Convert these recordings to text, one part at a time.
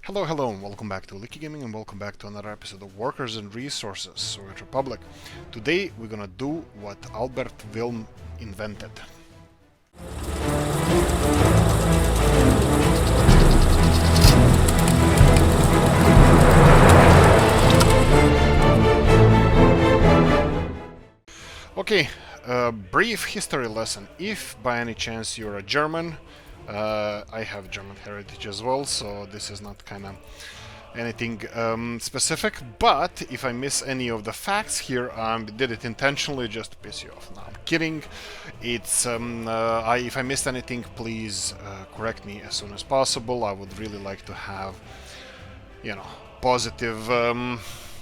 Hello, hello, and welcome back to Oolykee Gaming, and welcome back to another episode of Workers and Resources, Soviet Republic. Today we're gonna do what Albert Wilm invented. Okay, brief history lesson. If by any chance you're a German, I have German heritage as well, so this is not kind of anything specific, but if I miss any of the facts here, I did it intentionally just to piss you off. No, I'm kidding. It's if I missed anything, please correct me as soon as possible. I would really like to have, positive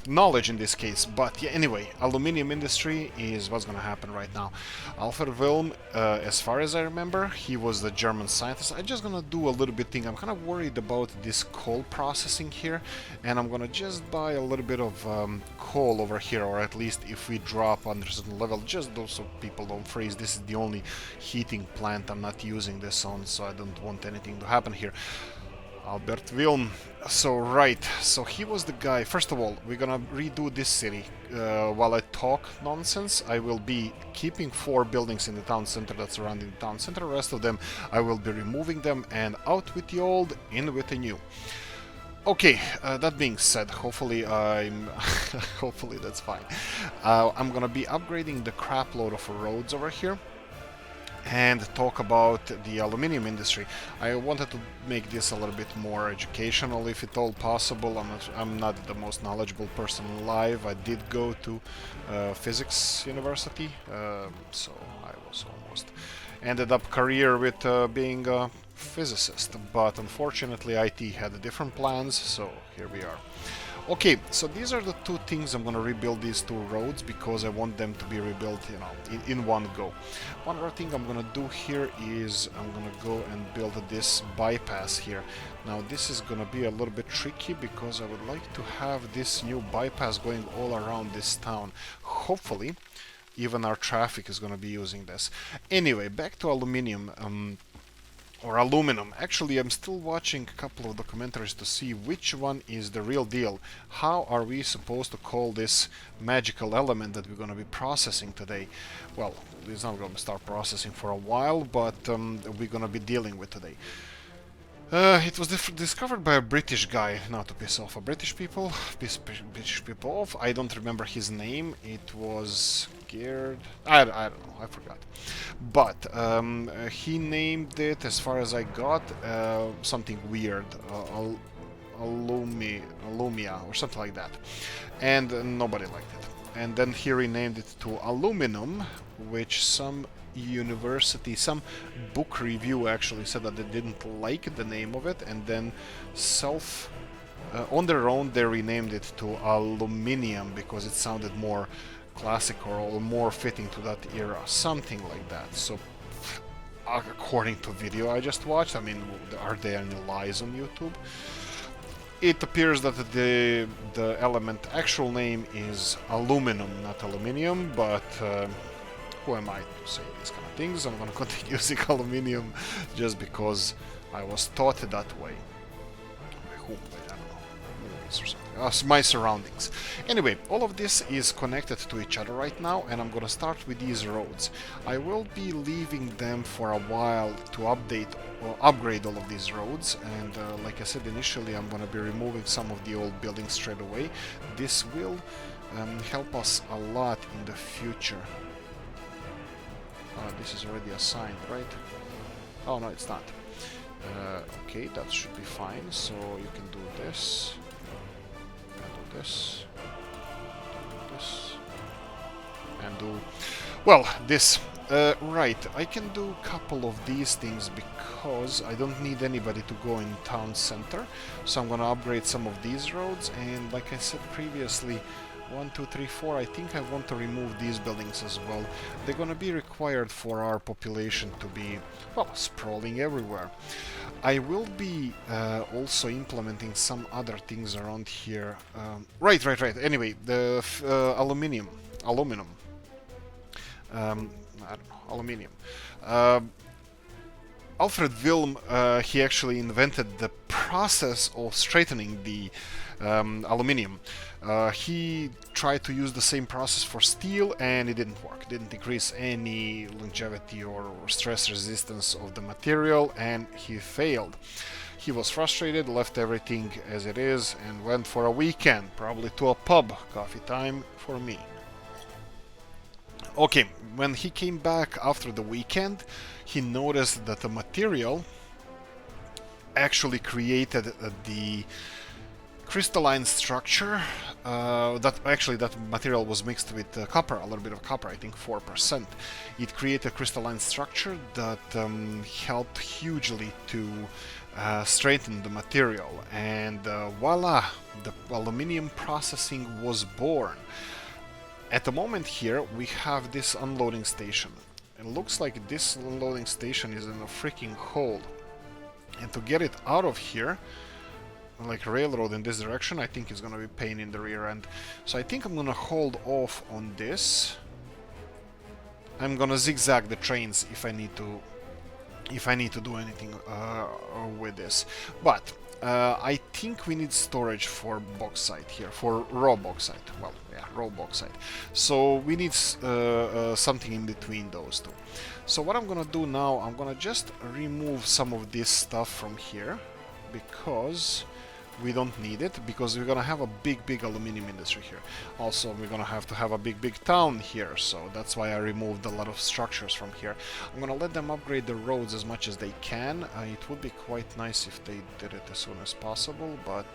knowledge in this case. But yeah, anyway, aluminium industry is what's gonna happen right now. Alfred Wilm, as far as I remember, he was the German scientist. I'm just gonna do a little bit thing. I'm kind of worried about this coal processing here, and I'm gonna just buy a little bit of coal over here, or at least if we drop under a certain level, just so people don't freeze. This is the only heating plant I'm not using this on, so I don't want anything to happen here. Albert Wilm. So he was the guy. First of all, we're gonna redo this city. While I talk nonsense, I will be keeping 4 buildings in the town center that's surrounding the town center. The rest of them, I will be removing them, and out with the old, in with the new. Okay, that being said, hopefully hopefully that's fine. I'm gonna be upgrading the crap load of roads over here and talk about the aluminium industry. I wanted to make this a little bit more educational, if at all possible. I'm not the most knowledgeable person alive. I did go to physics university, so I was almost ended up career with being a physicist, but unfortunately IT had different plans, so here we are. Okay, so these are the 2 things. I'm gonna rebuild these 2 roads because I want them to be rebuilt, in one go. One other thing I'm gonna do here is I'm gonna go and build this bypass here. Now this is gonna be a little bit tricky because I would like to have this new bypass going all around this town. Hopefully, even our traffic is gonna be using this. Anyway, back to aluminium. Or aluminum. Actually, I'm still watching a couple of documentaries to see which one is the real deal. How are we supposed to call this magical element that we're going to be processing today? Well, it's not going to start processing for a while, but we're going to be dealing with today. It was discovered by a British guy, not to piss off British people off. I don't remember his name. It was Gerd. I don't know. I forgot. But he named it, as far as I got, something weird, Alumia or something like that, and nobody liked it. And then he renamed it to aluminum, which some book review actually said that they didn't like the name of it, and then on their own they renamed it to aluminium because it sounded more classic or more fitting to that era, something like that. So according to video I just watched, I mean, are there any lies on YouTube? It appears that the element actual name is aluminum, not aluminium, but who am I to say these kind of things? I'm gonna continue using aluminium just because I was taught that way. By whom? I don't know. Movies or something. My surroundings. Anyway, all of this is connected to each other right now, and I'm gonna start with these roads. I will be leaving them for a while to upgrade all of these roads, and like I said initially, I'm gonna be removing some of the old buildings straight away. This will help us a lot in the future. This is already assigned, right? Oh no, it's not. Okay, that should be fine. So you can do this, do this, do this, and do, well, this. Right, I can do a couple of these things because I don't need anybody to go in town center. So I'm gonna upgrade some of these roads, and like I said previously, 1, 2, 3, 4, I think I want to remove these buildings as well. They're gonna be required for our population to be, well, sprawling everywhere. I will be also implementing some other things around here. Right. Anyway, the aluminum. I don't know, aluminium. Alfred Wilm, he actually invented the process of straightening the aluminium. He tried to use the same process for steel and it didn't work. It didn't decrease any longevity or stress resistance of the material and he failed. He was frustrated, left everything as it is and went for a weekend, probably to a pub. Coffee time for me. Okay, when he came back after the weekend, he noticed that the material actually created the crystalline structure. That material was mixed with copper, a little bit of copper, I think 4%. It created a crystalline structure that helped hugely to straighten the material, and voila, the aluminium processing was born. At the moment here, we have this unloading station. It looks like this unloading station is in a freaking hole. And to get it out of here, like railroad in this direction, I think it's gonna be pain in the rear end. So I think I'm gonna hold off on this. I'm gonna zigzag the trains if I need to do anything with this. But I think we need storage for bauxite here, for raw bauxite. Well, yeah, raw bauxite. So we need something in between those two. So what I'm gonna do now, I'm gonna just remove some of this stuff from here because we don't need it, because we're gonna have a big aluminum industry here. Also, we're gonna have to have a big town here, so that's why I removed a lot of structures from here. I'm gonna let them upgrade the roads as much as they can. It would be quite nice if they did it as soon as possible, but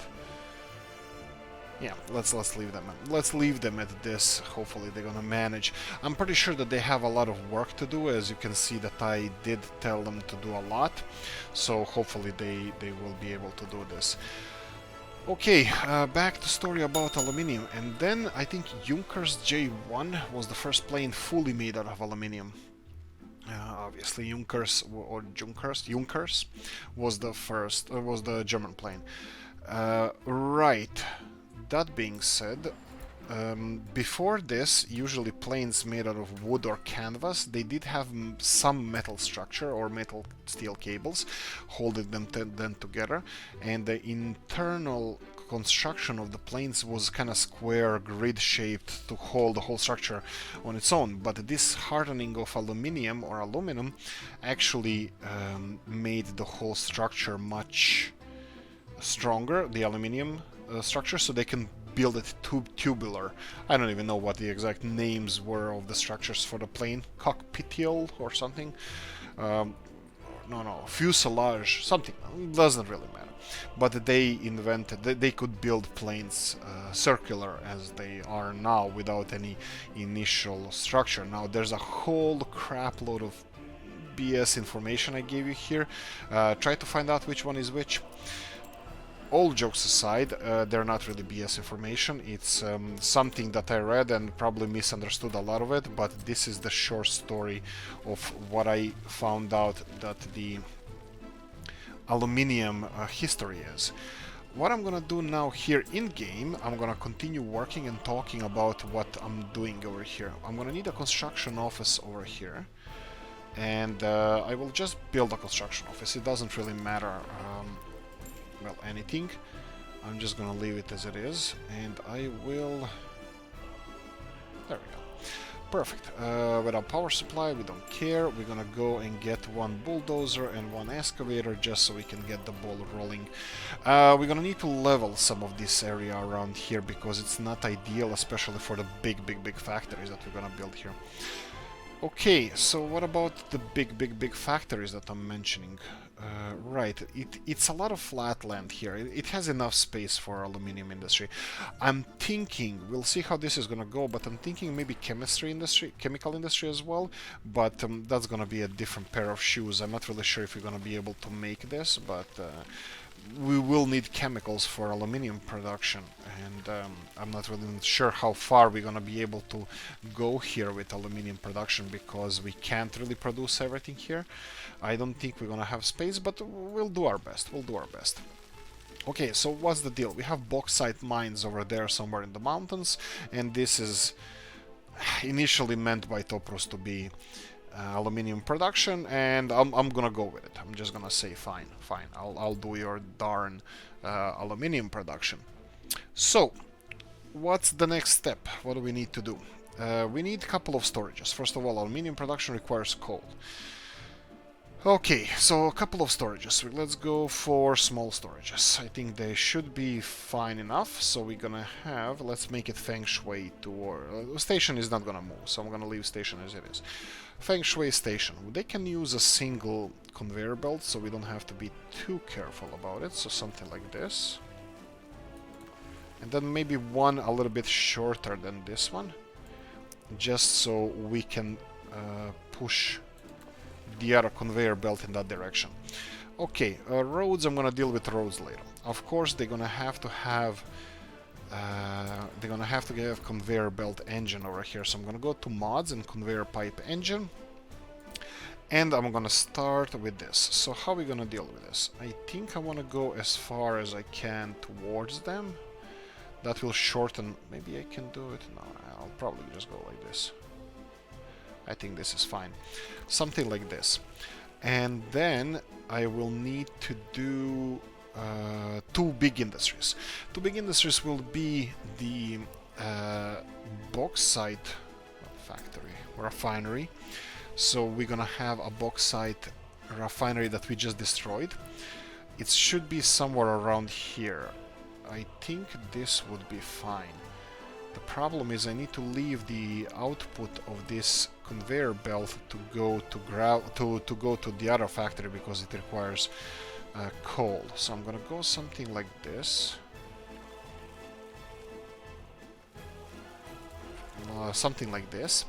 yeah, let's leave them. Let's leave them at this. Hopefully they're gonna manage. I'm pretty sure that they have a lot of work to do. As you can see, that I did tell them to do a lot, so hopefully they will be able to do this. Okay, back to story about aluminium, and then I think Junkers J1 was the first plane fully made out of aluminium. Obviously, Junkers was the first, was the German plane. Right. That being said, before this, usually planes made out of wood or canvas, they did have some metal structure or metal steel cables holding them then together, and the internal construction of the planes was kind of square, grid shaped to hold the whole structure on its own. But this hardening of aluminium or aluminum actually made the whole structure much stronger, the aluminium structure, so they can build it tubular. I don't even know what the exact names were of the structures for the plane. Cockpitial or something. No, fuselage, something. Doesn't really matter. But they invented, they could build planes circular as they are now without any initial structure. Now there's a whole crap load of BS information I gave you here. Try to find out which one is which. All jokes aside, they're not really BS information. It's something that I read and probably misunderstood a lot of it, but this is the short story of what I found out that the aluminium history is. What I'm gonna do now here in-game, I'm gonna continue working and talking about what I'm doing over here. I'm gonna need a construction office over here, and I will just build a construction office. It doesn't really matter well, anything. I'm just gonna leave it as it is, and I will... There we go. Perfect. Without power supply, we don't care. We're gonna go and get one bulldozer and one excavator just so we can get the ball rolling. We're gonna need to level some of this area around here because it's not ideal, especially for the big factories that we're gonna build here. Okay, so what about the big factories that I'm mentioning? Right, it's a lot of flat land here. It has enough space for aluminium industry. I'm thinking, we'll see how this is gonna go, but I'm thinking maybe chemical industry as well, but that's gonna be a different pair of shoes. I'm not really sure if we're gonna be able to make this, but we will need chemicals for aluminium production, and I'm not really sure how far we're gonna be able to go here with aluminium production because we can't really produce everything here. I don't think we're gonna have space, but we'll do our best. Okay, so what's the deal? We have bauxite mines over there somewhere in the mountains, and this is initially meant by Toprus to be aluminium production, and I'm gonna go with it. I'm just gonna say fine, fine. I'll do your darn aluminium production. So, what's the next step? What do we need to do? We need a couple of storages. First of all, aluminium production requires coal. Okay, so a couple of storages. Let's go for small storages. I think they should be fine enough. So we're gonna have, let's make it feng shui to station is not gonna move, so I'm gonna leave station as it is. Feng shui station. They can use a single conveyor belt, so we don't have to be too careful about it. So something like this. And then maybe one a little bit shorter than this one, just so we can push the other conveyor belt in that direction. Okay, roads, I'm gonna deal with roads later. Of course, they're gonna have to have conveyor belt engine over here. So I'm gonna go to mods and conveyor pipe engine, and I'm gonna start with this. So how are we gonna deal with this? I think I wanna go as far as I can towards them. That will shorten. Maybe I can do it. No, I'll probably just go like this. I think this is fine. Something like this. And then I will need to do two big industries. Two big industries will be the bauxite refinery. So we're gonna have a bauxite refinery that we just destroyed. It should be somewhere around here. I think this would be fine. The problem is I need to leave the output of this conveyor belt to go to the other factory because it requires coal. So I'm gonna go something like this. Something like this,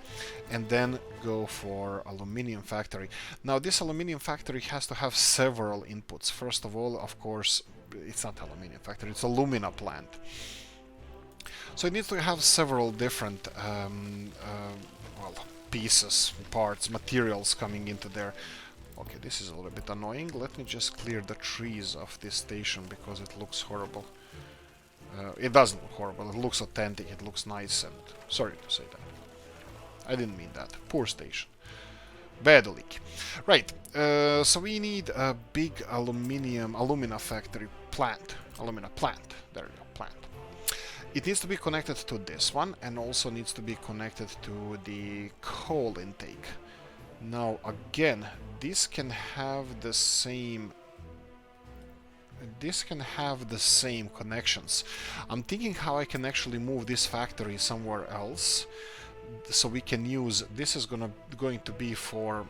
and then go for aluminium factory. Now this aluminium factory has to have several inputs. First of all, of course, it's not aluminium factory, it's alumina plant. So it needs to have several different pieces, parts, materials coming into there. Okay, this is a little bit annoying. Let me just clear the trees of this station because it looks horrible. It doesn't look horrible, it looks authentic, it looks nice, and sorry to say that. I didn't mean that. Poor station. Bad Oolykee. Right, so we need a big alumina factory plant. Alumina plant. There we go, plant. It needs to be connected to this one, and also needs to be connected to the coal intake. Now, again, this can have the same connections. I'm thinking how I can actually move this factory somewhere else, so we can use, this is going to be for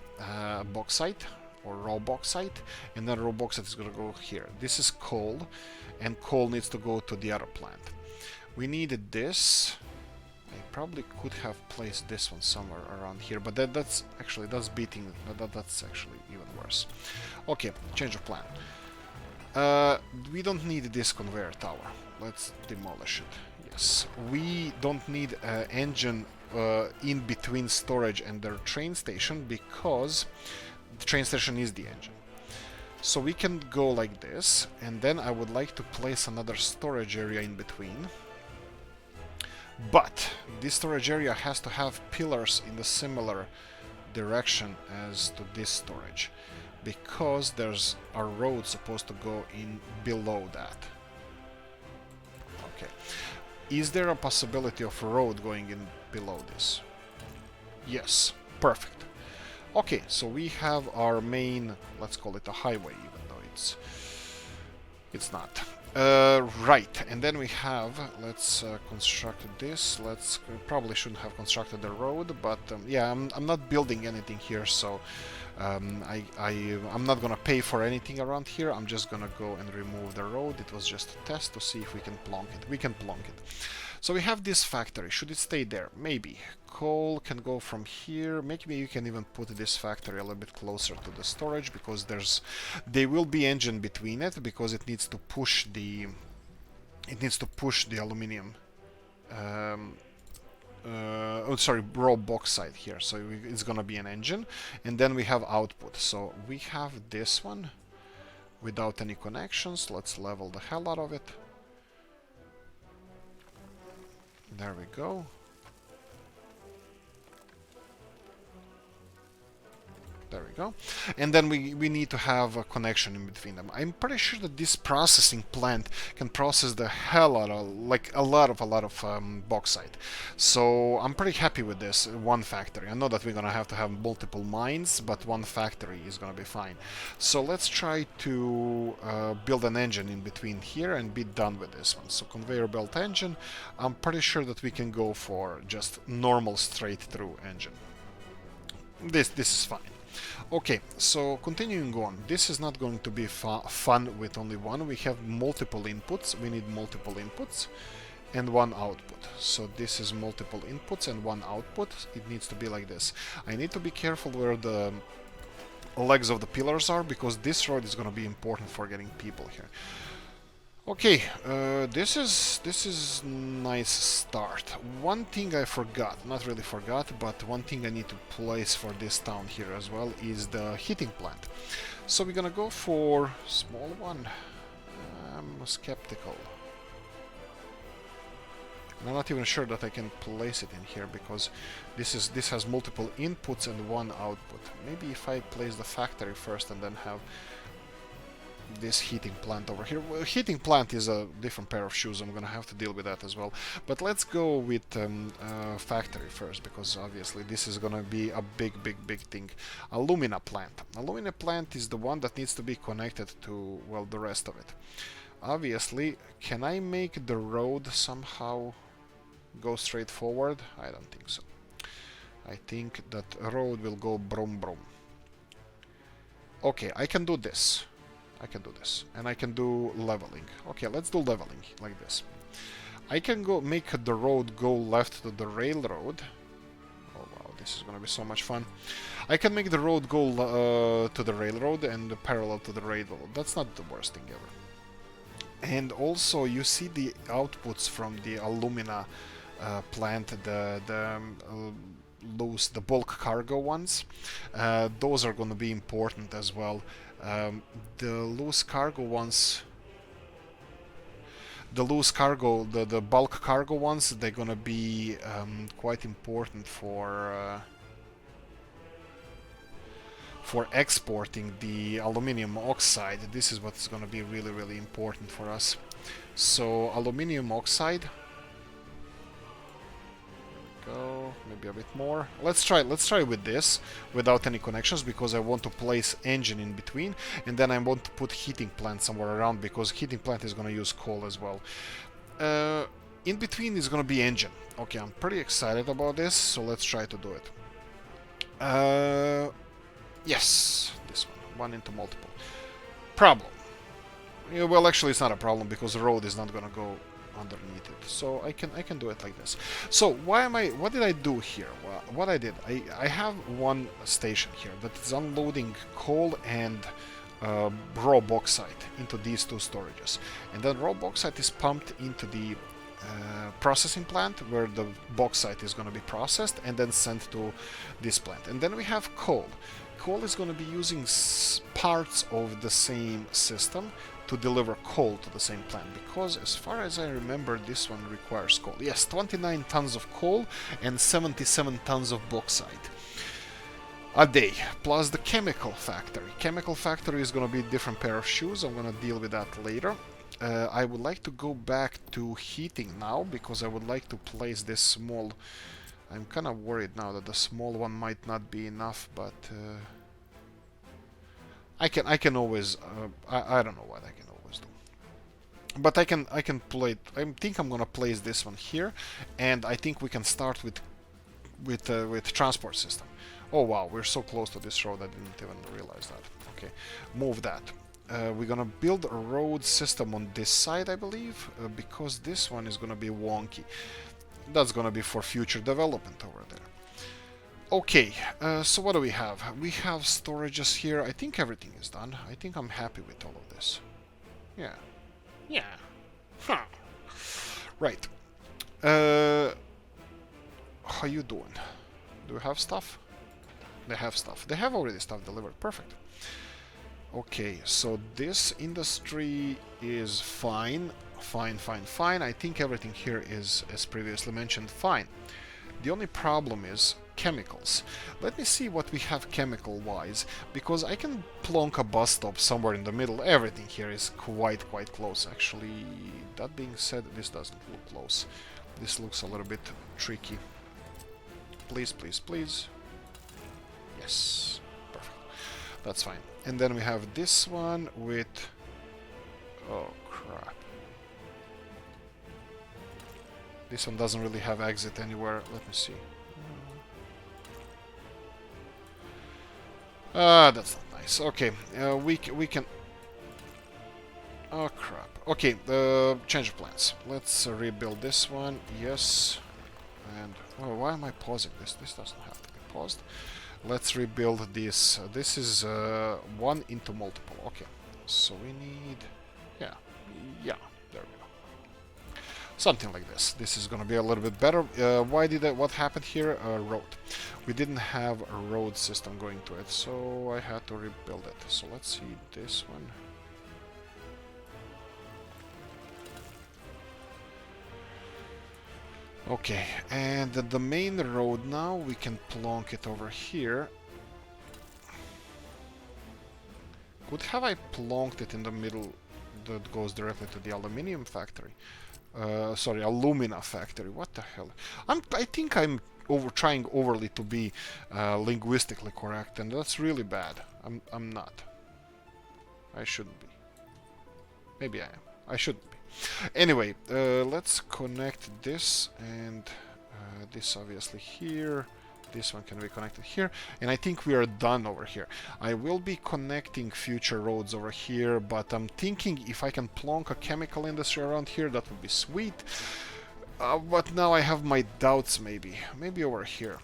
bauxite or raw bauxite, and then raw bauxite is going to go here. This is coal, and coal needs to go to the other plant. We needed this. I probably could have placed this one somewhere around here, but that's actually that's actually even worse. Okay, change of plan. We don't need this conveyor tower. Let's demolish it. Yes, we don't need an engine in between storage and the train station because the train station is the engine. So we can go like this, and then I would like to place another storage area in between. But this storage area has to have pillars in the similar direction as to this storage, because there's a road supposed to go in below that. Okay. Is there a possibility of a road going in below this? Yes. Perfect. Okay, so we have our main, let's call it a highway, even though it's not. Right, and then we have, let's construct this. Probably shouldn't have constructed the road, but yeah, I'm not building anything here, so I'm not gonna pay for anything around here. I'm just gonna go and remove the road. It was just a test to see if we can plonk it. We can plonk it. So we have this factory. Should it stay there? Maybe. Coal can go from here. Maybe you can even put this factory a little bit closer to the storage, because there will be engine between it, because it needs to push the aluminium. Raw bauxite here. So it's gonna be an engine, and then we have output. So we have this one without any connections. Let's level the hell out of it. There we go. There we go. And then we need to have a connection in between them. I'm pretty sure that this processing plant can process the hell out of, like, a lot of bauxite. So I'm pretty happy with this one factory. I know that we're gonna have to have multiple mines, but one factory is gonna be fine. So let's try to build an engine in between here and be done with this one. So conveyor belt engine, I'm pretty sure that we can go for just normal straight through engine. This is fine. Okay, so continuing on, this is not going to be fun with only one. We have multiple inputs. We need multiple inputs and one output. So this is multiple inputs and one output. It needs to be like this. I need to be careful where the legs of the pillars are, because this road is going to be important for getting people here. Okay, this is nice start. One thing I forgot, not really forgot, but one thing I need to place for this town here as well is the heating plant. So we're gonna go for small one. I'm skeptical. And I'm not even sure that I can place it in here, because this has multiple inputs and one output. Maybe if I place the factory first and then have this heating plant over here. Well, heating plant is a different pair of shoes. I'm gonna have to deal with that as well. But let's go with factory first, because obviously this is gonna be a big thing. Alumina plant. Alumina plant is the one that needs to be connected to, well, the rest of it. Obviously, can I make the road somehow go straight forward? I don't think so. I think that road will go brum brum. Okay, I can do this. And I can do leveling. Okay, let's do leveling like this. I can go make the road go left to the railroad. Oh wow, this is gonna be so much fun. I can make the road go to the railroad and parallel to the railroad. That's not the worst thing ever. And also, you see the outputs from the alumina plant, the bulk cargo ones. Those are gonna be important as well. The loose cargo ones, the bulk cargo ones, they're gonna be quite important for exporting the aluminium oxide. This is what's gonna be really important for us. So aluminium oxide. Go maybe a bit more. Let's try with this without any connections, because I want to place engine in between, and then I want to put heating plant somewhere around, because heating plant is going to use coal as well. In between is going to be engine. Okay, I'm pretty excited about this, so let's try to do it. Yes, this one into multiple. Problem. Yeah, well, actually, it's not a problem, because the road is not going to go underneath it, so I can do it like this. So what did I do here? Well, what I did, I have one station here that is unloading coal and raw bauxite into these two storages, and then raw bauxite is pumped into the processing plant, where the bauxite is going to be processed and then sent to this plant. And then we have coal. Coal is going to be using parts of the same system to deliver coal to the same plant, because as far as I remember, this one requires coal. Yes, 29 tons of coal and 77 tons of bauxite a day, plus the chemical factory. Chemical factory is going to be a different pair of shoes. I'm going to deal with that later. I would like to go back to heating now, because I would like to place this small... I'm kind of worried now that the small one might not be enough, but I can always I don't know what I can always do, but I can play. I think I'm gonna place this one here, and I think we can start with transport system. Oh wow, we're so close to this road, I didn't even realize that. Okay, move that. We're gonna build a road system on this side, I believe, because this one is gonna be wonky. That's gonna be for future development over there. Okay, so what do we have? We have storages here. I think everything is done. I think I'm happy with all of this. Yeah. Huh. Right. How you doing? Do you have stuff? They have stuff. They have already stuff delivered. Perfect. Okay, so this industry is fine. Fine. I think everything here is, as previously mentioned, fine. The only problem is chemicals. Let me see what we have chemical-wise, because I can plonk a bus stop somewhere in the middle. Everything here is quite close, actually. That being said, this doesn't look close. This looks a little bit tricky. Please, please, please. Yes, perfect. That's fine. And then we have this one with... oh, crap. This one doesn't really have exit anywhere. Let me see. That's not nice. Okay, we can... oh, crap. Okay, change of plans. Let's rebuild this one. Yes. And... oh, why am I pausing this? This doesn't have to be paused. Let's rebuild this. This is 1 into multiple. Okay. So we need... yeah. Yeah. There we go. Something like this. This is gonna be a little bit better. What happened here? Road. We didn't have a road system going to it, so I had to rebuild it. So let's see this one. Okay, and the main road now, we can plonk it over here. Could have I plonked it in the middle that goes directly to the aluminium factory? Sorry, alumina factory. What the hell? I think I'm trying overly to be linguistically correct, and that's really bad. I'm not. I shouldn't be. Maybe I am. I shouldn't be. Anyway, let's connect this and this obviously here. This one can be connected here, and I think we are done over here. I will be connecting future roads over here, but I'm thinking if I can plonk a chemical industry around here, that would be sweet. But now I have my doubts, maybe over here.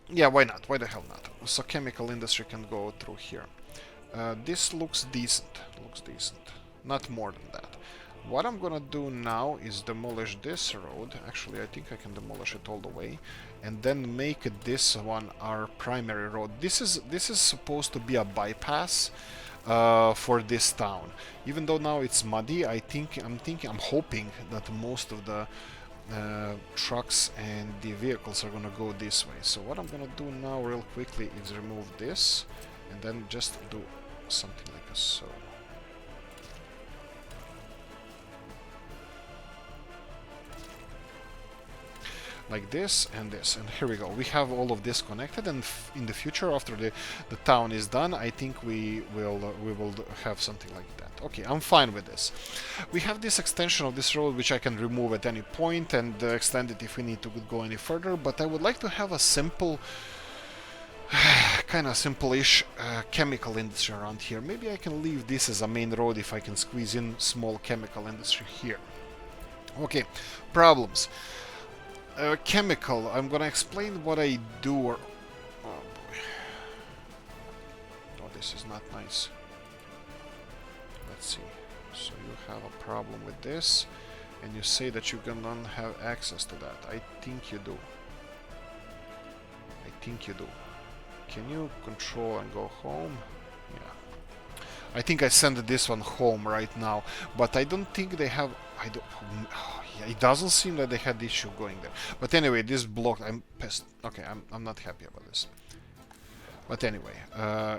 Yeah, why not? Why the hell not? So chemical industry can go through here. This looks decent. Not more than that. What I'm gonna do now is demolish this road. Actually, I think I can demolish it all the way, and then make this one our primary road. This is supposed to be a bypass for this town. Even though now it's muddy, I'm hoping that most of the trucks and the vehicles are gonna go this way. So what I'm gonna do now real quickly is remove this, and then just do something like so. Like this, and here we go. We have all of this connected, and in the future, after the town is done, I think we will have something like that. Okay, I'm fine with this. We have this extension of this road, which I can remove at any point and extend it if we need to go any further. But I would like to have a simple, kind of simple-ish chemical industry around here. Maybe I can leave this as a main road if I can squeeze in small chemical industry here. Okay, problems. Chemical, I'm gonna explain what I do, or... oh boy. Oh, this is not nice. Let's see. So you have a problem with this, and you say that you don't have access to that. I think you do. Can you control and go home? Yeah. I think I send this one home right now, but I don't think they have... it doesn't seem that they had issue going there. But anyway, this block, I'm pissed. Okay, I'm not happy about this. But anyway,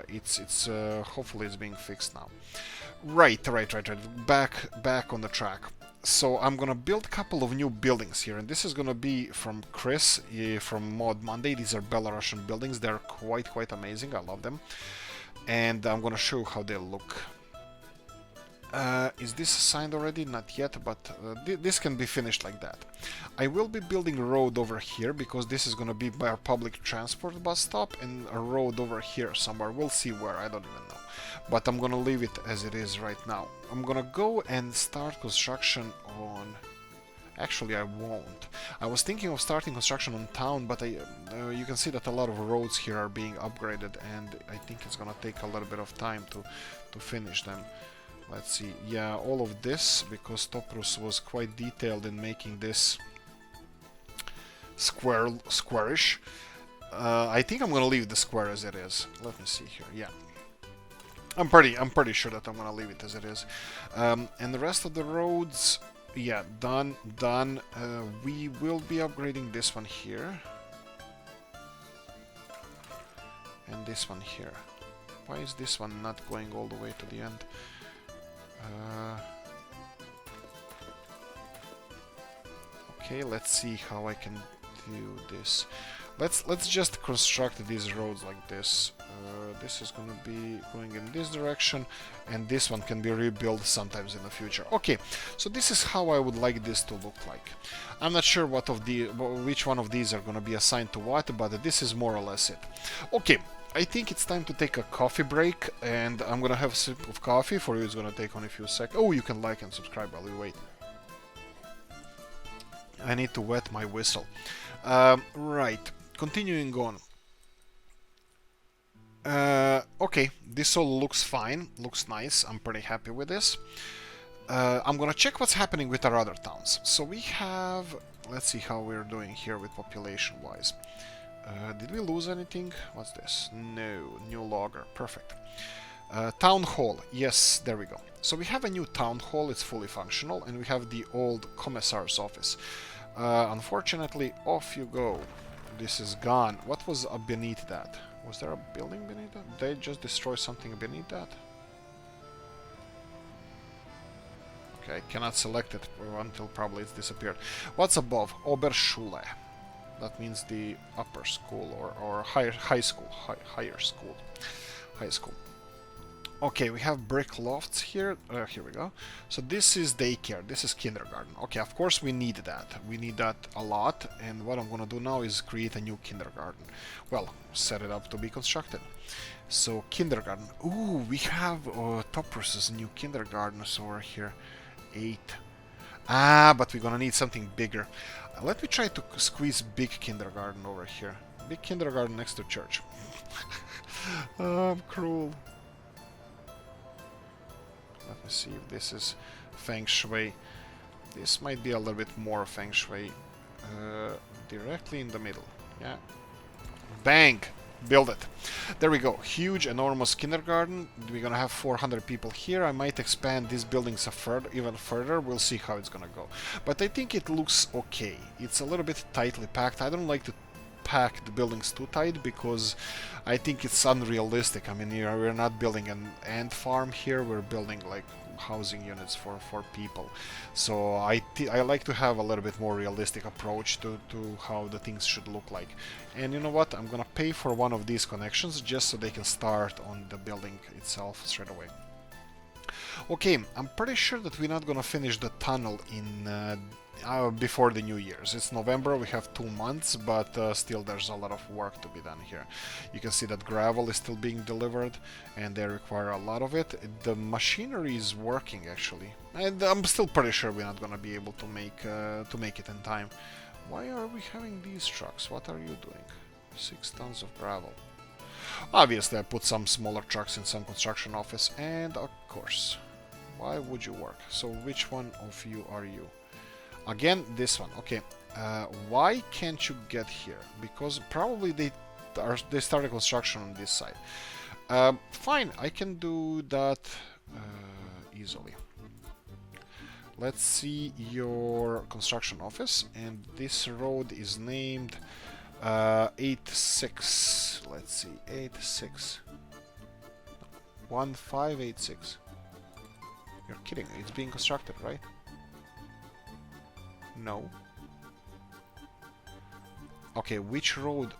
it's hopefully it's being fixed now. Right. Back on the track. So I'm gonna build a couple of new buildings here, and this is gonna be from Chris from Mod Monday. These are Belarusian buildings. They're quite amazing. I love them, and I'm gonna show you how they look. Is this assigned already? Not yet, but this can be finished like that. I will be building a road over here because this is gonna be our public transport bus stop, and a road over here somewhere. We'll see where, I don't even know. But I'm gonna leave it as it is right now. I'm gonna go and start construction on... Actually, I won't. I was thinking of starting construction on town, but you can see that a lot of roads here are being upgraded, and I think it's gonna take a little bit of time to finish them. Let's see, yeah, all of this, because Toprus was quite detailed in making this squarish. I think I'm gonna leave the square as it is. Let me see here, yeah. I'm pretty sure that I'm gonna leave it as it is. And the rest of the roads, yeah, done. We will be upgrading this one here. and this one here. Why is this one not going all the way to the end? Okay, let's see how I can do this. Let's just construct these roads like this. This is gonna be going in this direction, and this one can be rebuilt sometimes in the future. Okay, so this is how I would like this to look like. I'm not sure which one of these are gonna be assigned to what, but this is more or less it. Okay, I think it's time to take a coffee break, and I'm gonna have a sip of coffee. For you, it's gonna take only a few seconds. Oh, you can like and subscribe while we wait. I need to wet my whistle. Right, continuing on. Okay, this all looks fine, looks nice. I'm pretty happy with this. I'm gonna check what's happening with our other towns. So we have, let's see how we're doing here with population wise. Did we lose anything? What's this? No, new logger, perfect. Town hall, yes, there we go. So we have a new town hall, it's fully functional, and we have the old commissar's office. Unfortunately, off you go. This is gone. What was beneath that? Was there a building beneath that? Did they just destroy something beneath that? Okay, I cannot select it until probably it's disappeared. What's above? Oberschule. That means the upper school or high school. High school. Okay, we have brick lofts here. Here we go. So this is daycare. This is kindergarten. Okay, of course we need that. We need that a lot. And what I'm gonna do now is create a new kindergarten. Well, set it up to be constructed. So kindergarten. Ooh, we have Toprus's new kindergartens over here. 8. Ah, but we're gonna need something bigger. Let me try to squeeze big kindergarten over here. Big kindergarten next to church. Oh, I'm cruel. Let me see if this is Feng Shui. This might be a little bit more Feng Shui. Directly in the middle. Yeah. Bang! Build it. There we go. Huge, enormous kindergarten. We're gonna have 400 people here. I might expand these buildings even further. We'll see how it's gonna go. But I think it looks okay. It's a little bit tightly packed. I don't like to pack the buildings too tight because I think it's unrealistic. I mean, we're not building an ant farm here. We're building like housing units for people. So I like to have a little bit more realistic approach to how the things should look like. And you know what? I'm gonna pay for one of these connections just so they can start on the building itself straight away. Okay, I'm pretty sure that we're not gonna finish the tunnel in before the New Year's. It's November, we have 2 months, but still there's a lot of work to be done here. You can see that gravel is still being delivered, and they require a lot of it. The machinery is working actually, and I'm still pretty sure we're not gonna be able to make it in time. Why are we having these trucks? What are you doing? 6 tons of gravel. Obviously, I put some smaller trucks in some construction office, and of course, why would you work? So which one of you are you? Again, this one. Okay, why can't you get here? Because probably they started construction on this side. Fine, I can do that easily. Let's see your construction office, and this road is named 86. Let's see, 86. 1586. You're kidding, it's being constructed, right? No. Okay, which road?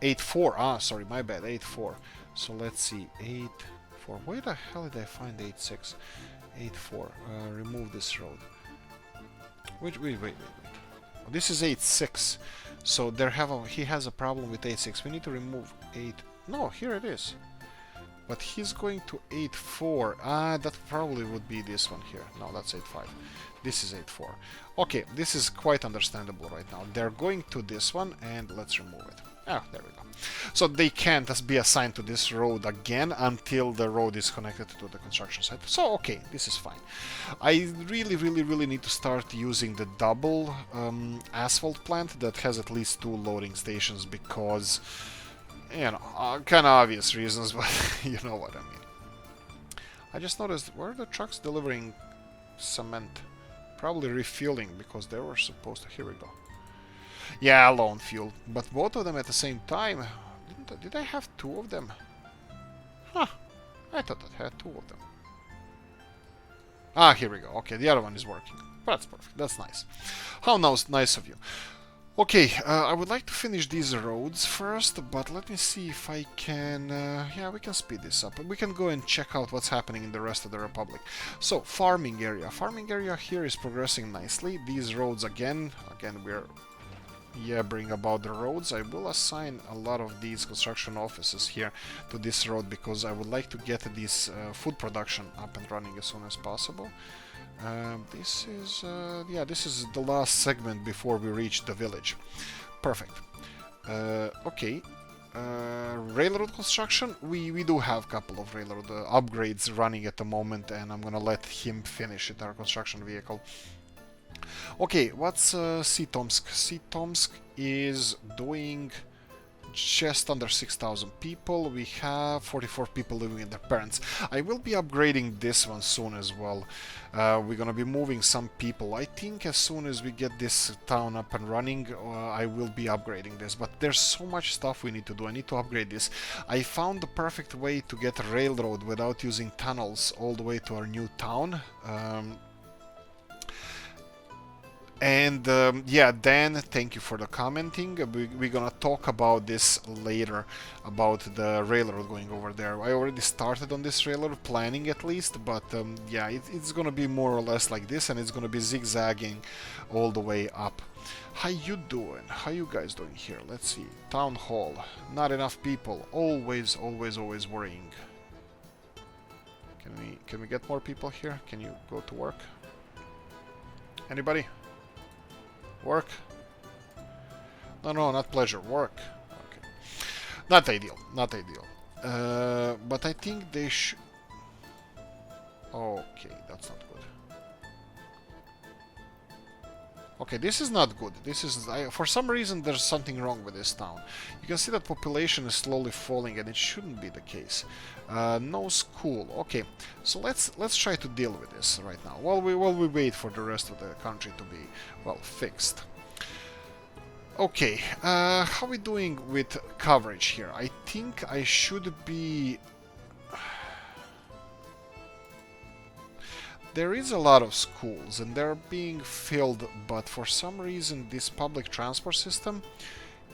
84. Ah, sorry, my bad. 84. So let's see. 84. Where the hell did I find 86? 84. Remove this road. Wait. This is 86. So he has a problem with 86. We need to remove 8. No, here it is. But he's going to 84. Ah, that probably would be this one here. No, that's 85. This is 84. Okay, this is quite understandable right now. They're going to this one, and let's remove it. Ah, there we go. So they can't be assigned to this road again until the road is connected to the construction site. So, okay, this is fine. I really need to start using the double asphalt plant that has at least 2 loading stations because, you know, kind of obvious reasons, but you know what I mean. I just noticed, where are the trucks delivering cement? Probably refueling, because they were supposed to... Here we go. Yeah, lone fuel. But both of them at the same time... Didn't did I have two of them? Huh. I thought I had two of them. Ah, here we go. Okay, the other one is working. That's perfect. That's nice. How nice of you. Okay, I would like to finish these roads first, but let me see if I can... yeah, we can speed this up. We can go and check out what's happening in the rest of the Republic. So, farming area. Farming area here is progressing nicely. These roads again we're yabbering about the roads. I will assign a lot of these construction offices here to this road because I would like to get this food production up and running as soon as possible. This is the last segment before we reach the village. Perfect. Okay. Railroad construction. We do have a couple of railroad upgrades running at the moment, and I'm gonna let him finish it, our construction vehicle. Okay, what's Sitomsk? Sitomsk is doing just under 6,000 people. We have 44 people living with their parents. I will be upgrading this one soon as well. We're gonna be moving some people. I think as soon as we get this town up and running, I will be upgrading this. But there's so much stuff we need to do. I need to upgrade this. I found the perfect way to get a railroad without using tunnels all the way to our new town. Yeah, Dan, thank you for the commenting. We're gonna talk about this later, about the railroad going over there. I already started on this railroad, planning at least, but yeah, it's gonna be more or less like this, and it's gonna be zigzagging all the way up. How you doing? How you guys doing here? Let's see. Town hall. Not enough people. Always worrying. Can we get more people here? Can you go to work? Anybody? Work? No, not pleasure. Work. Okay. Not ideal. But I think they should... Okay, that's not good. Okay, this is not good. This is... for some reason, there's something wrong with this town. You can see that population is slowly falling, and it shouldn't be the case. No school. Okay, so let's try to deal with this right now, while we wait for the rest of the country to be, well, fixed. Okay, how are we doing with coverage here? I think I should be... There is a lot of schools and they're being filled, but for some reason this public transport system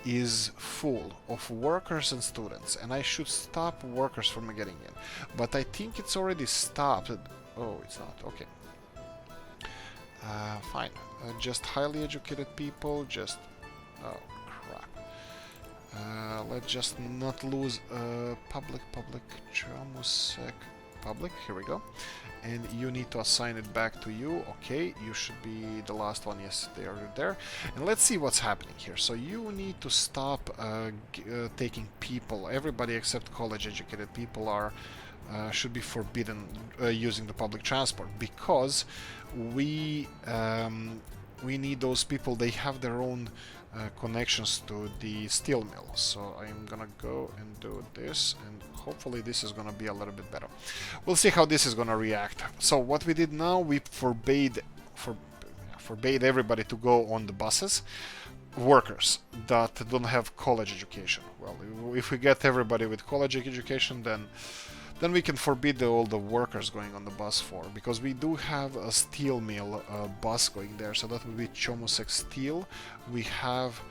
is full of workers and students, and I should stop workers from getting in. But I think it's already stopped. Oh, it's not. Okay. Fine. Just highly educated people, just... Oh, crap. Let's just not lose public, Chamusek, public. Here we go. And you need to assign it back to you. Okay, you should be the last one. Yes, they are there. And let's see what's happening here. So you need to stop taking people. Everybody except college-educated people are should be forbidden using the public transport, because we need those people. They have their own connections to the steel mill. So I'm gonna go and do this, and hopefully this is gonna be a little bit better. We'll see how this is gonna react. So what we did now, we forbade everybody to go on the buses, workers that don't have college education. Well, if we get everybody with college education, then we can forbid all the workers going on the bus because we do have a steel mill bus going there, so that would be Chomosek Steel. We have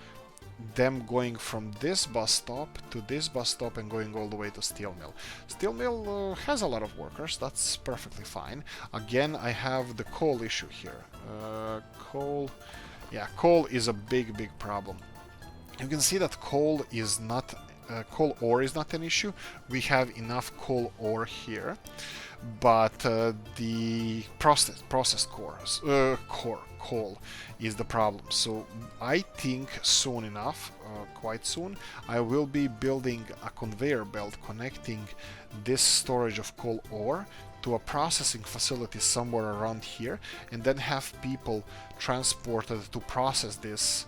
them going from this bus stop to this bus stop and going all the way to steel mill. Steel mill has a lot of workers, that's perfectly fine. Again, I have the coal issue here. Coal is a big problem. You can see that coal is not coal ore is not an issue. We have enough coal ore here, but the processed coal is the problem. So I think soon enough, quite soon, I will be building a conveyor belt connecting this storage of coal ore to a processing facility somewhere around here, and then have people transported to process this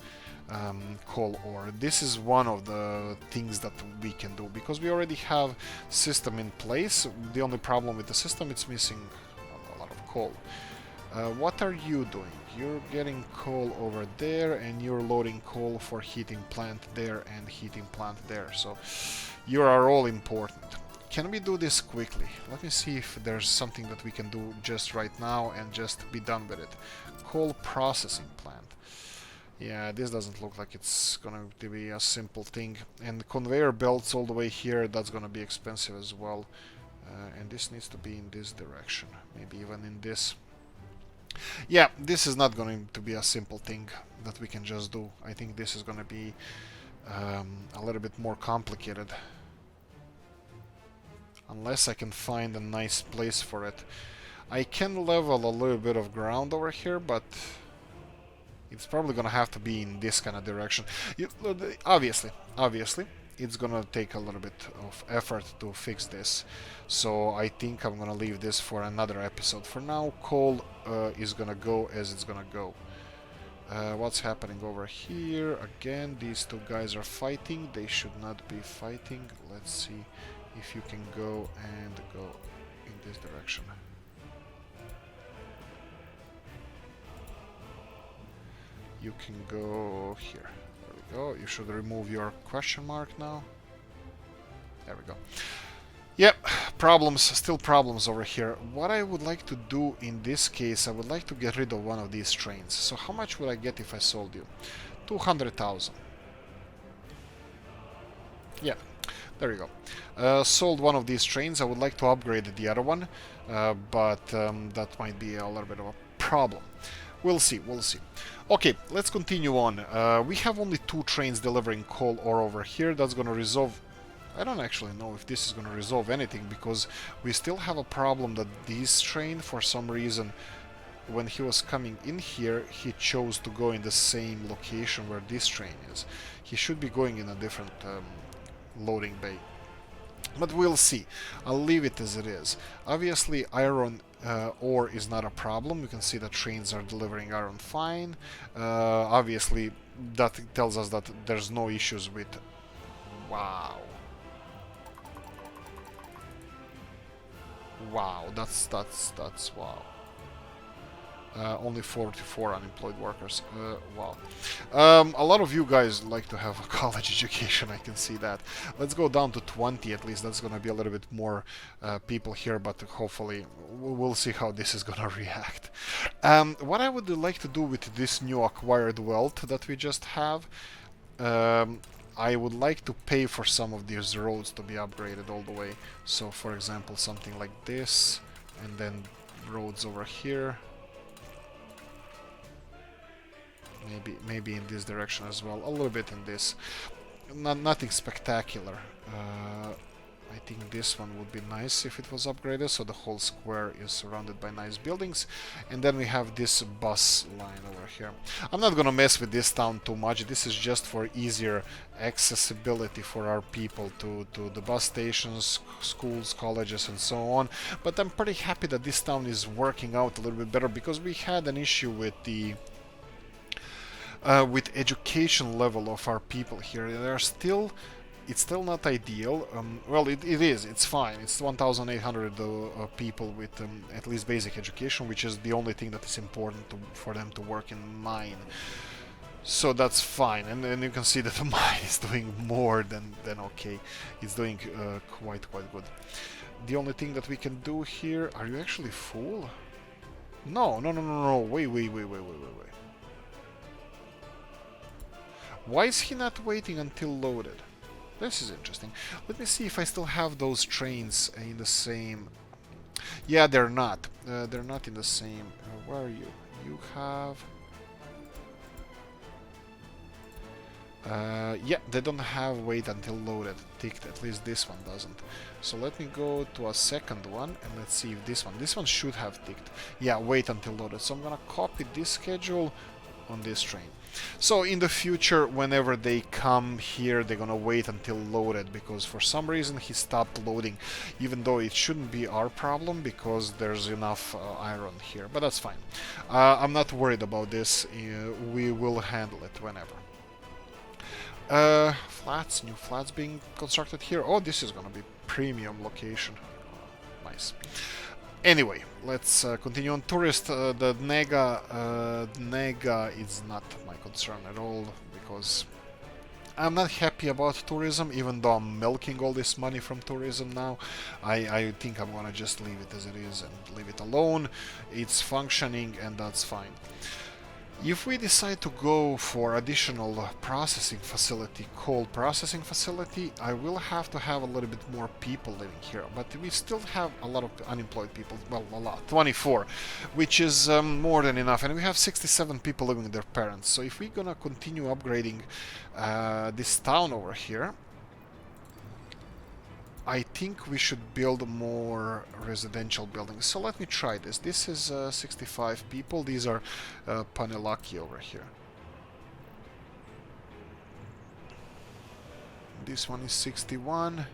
coal ore. This is one of the things that we can do, because we already have system in place. The only problem with the system, it's missing a lot of coal. What are you doing? You're getting coal over there, and you're loading coal for heating plant there and heating plant there. So you are all important. Can we do this quickly? Let me see if there's something that we can do just right now and just be done with it. Coal processing plant. Yeah, this doesn't look like it's gonna to be a simple thing. And conveyor belts all the way here, that's gonna be expensive as well. And this needs to be in this direction, maybe even in this. Yeah, this is not going to be a simple thing that we can just do. I think this is gonna be a little bit more complicated. Unless I can find a nice place for it. I can level a little bit of ground over here, but it's probably gonna have to be in this kind of direction. Obviously, it's gonna take a little bit of effort to fix this. So I think I'm gonna leave this for another episode. For now, coal is gonna go as it's gonna go. What's happening over here? Again, these two guys are fighting. They should not be fighting. Let's see if you can go and go in this direction. You can go here. There we go. You should remove your question mark now. There we go. Yep, problems, still problems over here. What I would like to do in this case, I would like to get rid of one of these trains. So how much would I get if I sold you? 200,000. Yeah, there you go. Sold one of these trains. I would like to upgrade the other one, but that might be a little bit of a problem. We'll see, we'll see. Okay, let's continue on. We have only 2 trains delivering coal ore over here. That's gonna resolve... I don't actually know if this is gonna resolve anything, because we still have a problem that this train, for some reason, when he was coming in here, he chose to go in the same location where this train is. He should be going in a different loading bay. But we'll see. I'll leave it as it is. Obviously, iron ore is not a problem. You can see that trains are delivering iron fine. Obviously, that tells us that there's no issues with... Wow. Wow, that's wow. Only 44 unemployed workers. Wow. A lot of you guys like to have a college education, I can see that. Let's go down to 20 at least. That's gonna be a little bit more people here, but hopefully we'll see how this is gonna react. What I would like to do with this new acquired wealth that we just have, I would like to pay for some of these roads to be upgraded all the way. So, for example, something like this, and then roads over here. Maybe in this direction as well. A little bit in this. Nothing spectacular. I think this one would be nice if it was upgraded, so the whole square is surrounded by nice buildings. And then we have this bus line over here. I'm not gonna mess with this town too much. This is just for easier accessibility for our people to the bus stations, schools, colleges, and so on. But I'm pretty happy that this town is working out a little bit better, because we had an issue with the with education level of our people here. It's still not ideal. Well, it is. It's fine. It's 1,800 people with at least basic education, which is the only thing that is important for them to work in mine. So that's fine. And you can see that the mine is doing more than okay. It's doing quite good. The only thing that we can do here... Are you actually full? No. Wait. Why is he not waiting until loaded? This is interesting. Let me see if I still have those trains in the same... Yeah, they're not. They're not in the same... where are you? You have... yeah, they don't have wait until loaded ticked. At least this one doesn't. So let me go to a second one and let's see if this one should have ticked. Yeah, wait until loaded. So I'm gonna copy this schedule on this train. So in the future, whenever they come here, they're gonna wait until loaded, because for some reason he stopped loading, even though it shouldn't be our problem because there's enough iron here, but that's fine. I'm not worried about this. We will handle it whenever. Flats, new flats being constructed here. Oh, this is gonna be premium location. Nice. Anyway, let's continue on tourist. The Nega is not my concern at all, because I'm not happy about tourism, even though I'm milking all this money from tourism now. I think I'm gonna just leave it as it is and leave it alone. It's functioning and that's fine. If we decide to go for additional processing facility, coal processing facility, I will have to have a little bit more people living here. But we still have a lot of unemployed people, well, a lot, 24, which is more than enough. And we have 67 people living with their parents. So if we're gonna continue upgrading this town over here, I think we should build more residential buildings. So let me try this. This is 65 people. These are Panelaki over here. This one is 61.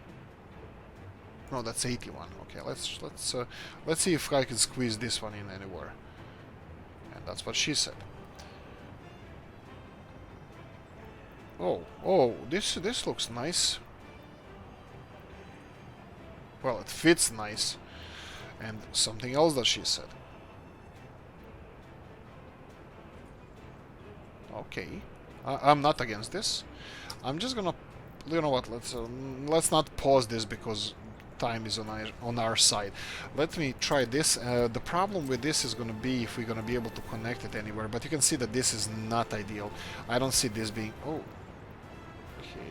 No, that's 81. Okay, let's see if I can squeeze this one in anywhere. And that's what she said. Oh, this looks nice. Well, it fits nice. And something else that she said. Okay. I'm not against this. I'm just gonna... You know what, let's not pause this because time is on our side. Let me try this. The problem with this is gonna be if we're gonna be able to connect it anywhere. But you can see that this is not ideal. I don't see this being... Oh. Okay.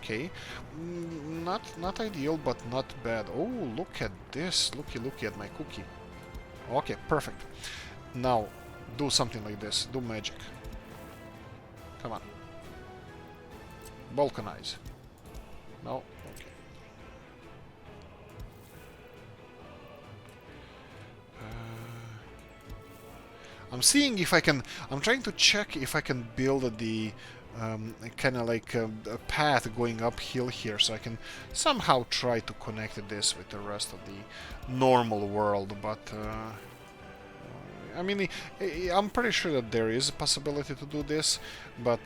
Okay, not ideal, but not bad. Oh, look at this. Looky at my cookie. Okay, perfect. Now, do something like this. Do magic. Come on. Balkanize. No? Okay. I'm seeing if I can... I'm trying to check if I can build the... kind of like a path going uphill here, so I can somehow try to connect this with the rest of the normal world, but I mean, I'm pretty sure that there is a possibility to do this, but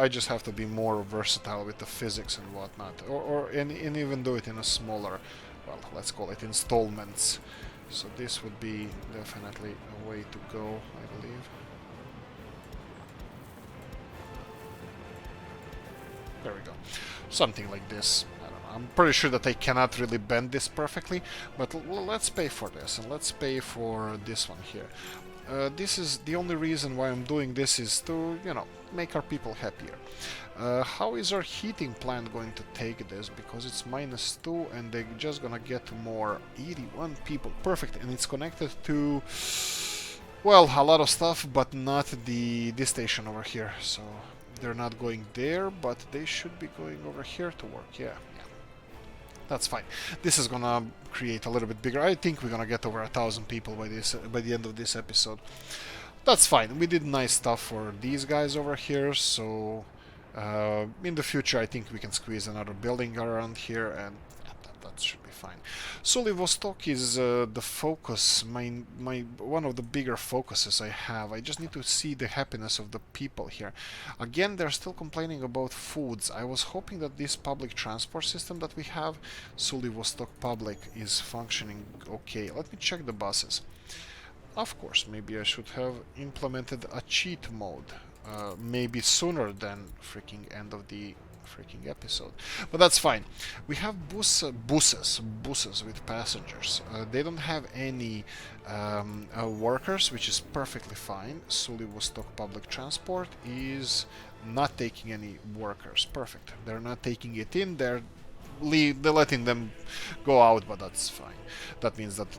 I just have to be more versatile with the physics and whatnot, and even do it in a smaller, well, let's call it installments. So this would be definitely a way to go, I believe. There we go. Something like this. I don't know. I'm pretty sure that I cannot really bend this perfectly, but let's pay for this, and let's pay for this one here. This is the only reason why I'm doing this is to, you know, make our people happier. How is our heating plant going to take this? Because it's -2 and they're just gonna get more. 81 people. Perfect. And it's connected to, well, a lot of stuff, but not this station over here. So they're not going there, but they should be going over here to work. Yeah. That's fine. This is gonna create a little bit bigger. I think we're gonna get over 1,000 people by the end of this episode. That's fine. We did nice stuff for these guys over here, so in the future I think we can squeeze another building around here, and that should be fine. Vostok is the focus, one of the bigger focuses I have. I just need to see the happiness of the people here. Again, they're still complaining about foods. I was hoping that this public transport system that we have, Vostok Public, is functioning okay. Let me check the buses. Of course, maybe I should have implemented a cheat mode. Maybe sooner than freaking end of the freaking episode, but that's fine. We have buses with passengers. They don't have any workers, which is perfectly fine. Vostok Public Transport is not taking any workers. Perfect. They're not taking it in. They're letting them go out, but that's fine. That means that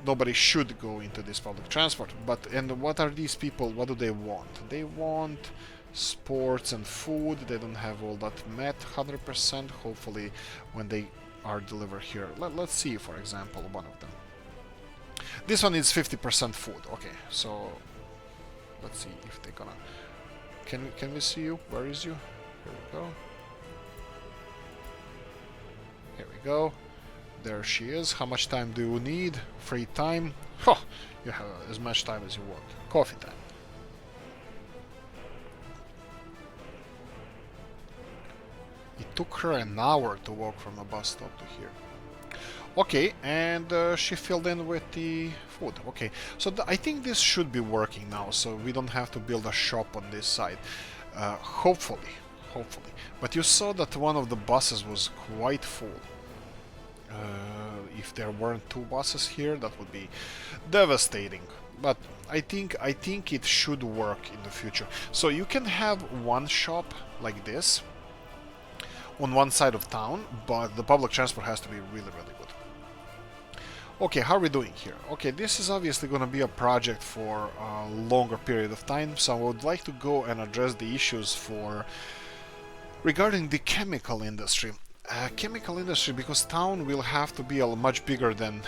nobody should go into this public transport. And what are these people? What do they want? They want sports and food. They don't have all that met 100%. Hopefully when they are delivered here. Let's see, for example, one of them. This one is 50% food. Okay, so let's see if they're gonna... Can we see you? Where is you? Here we go. Here we go. There she is. How much time do you need? Free time? Huh, you have as much time as you want. Coffee time. It took her an hour to walk from a bus stop to here. Okay, and she filled in with the food. Okay, so I think this should be working now, so we don't have to build a shop on this side. Hopefully, hopefully. But you saw that one of the buses was quite full. If there weren't two buses here, that would be devastating. But I think it should work in the future. So you can have one shop like this on one side of town, but the public transport has to be really, really good. Okay, how are we doing here? Okay, this is obviously going to be a project for a longer period of time, so I would like to go and address the issues regarding the chemical industry. Chemical industry, because town will have to be much bigger than,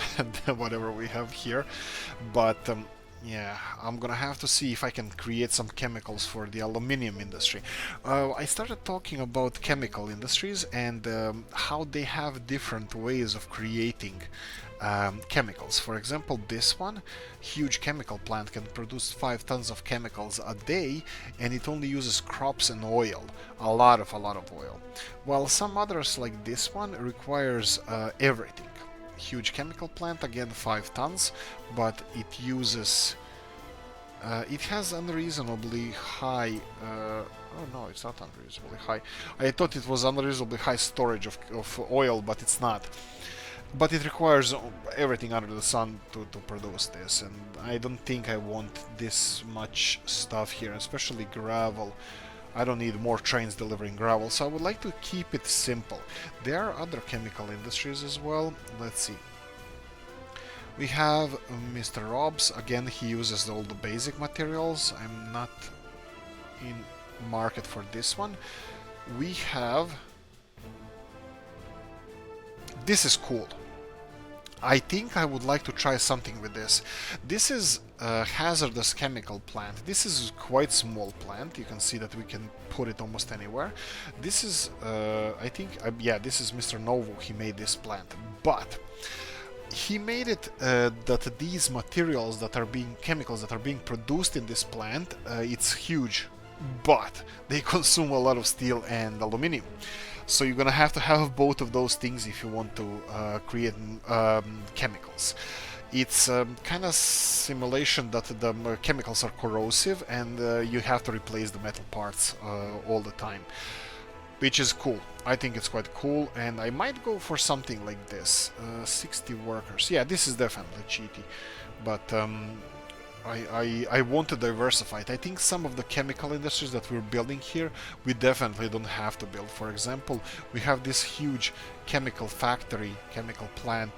than whatever we have here, but yeah, I'm gonna have to see if I can create some chemicals for the aluminium industry. I started talking about chemical industries and how they have different ways of creating chemicals. For example, this one huge chemical plant can produce 5 tons of chemicals a day, and it only uses crops and oil, a lot of oil. While some others like this one requires everything. Huge chemical plant, again 5 tons, but it uses it has unreasonably high oh no, it's not unreasonably high. I thought it was unreasonably high storage of oil, but it's not. But it requires everything under the sun to produce this, and I don't think I want this much stuff here, especially gravel. I don't need more trains delivering gravel, so I would like to keep it simple. There are other chemical industries as well. Let's see. We have Mr. Rob's. Again, he uses all the basic materials. I'm not in market for this one. We have... This is cool. I think I would like to try something with this. This is a hazardous chemical plant. This is quite small plant. You can see that we can put it almost anywhere. This is, I think, yeah, this is Mr. Novo. He made this plant, but he made it that these materials that are being chemicals that are being produced in this plant, it's huge, but they consume a lot of steel and aluminium. So you're gonna have to have both of those things if you want to create chemicals. It's kind of simulation that the chemicals are corrosive, and you have to replace the metal parts all the time, which is cool. I think it's quite cool, and I might go for something like this. 60 workers. Yeah, this is definitely cheaty, but I want to diversify it. I think some of the chemical industries that we're building here, we definitely don't have to build. For example, we have this huge chemical factory, chemical plant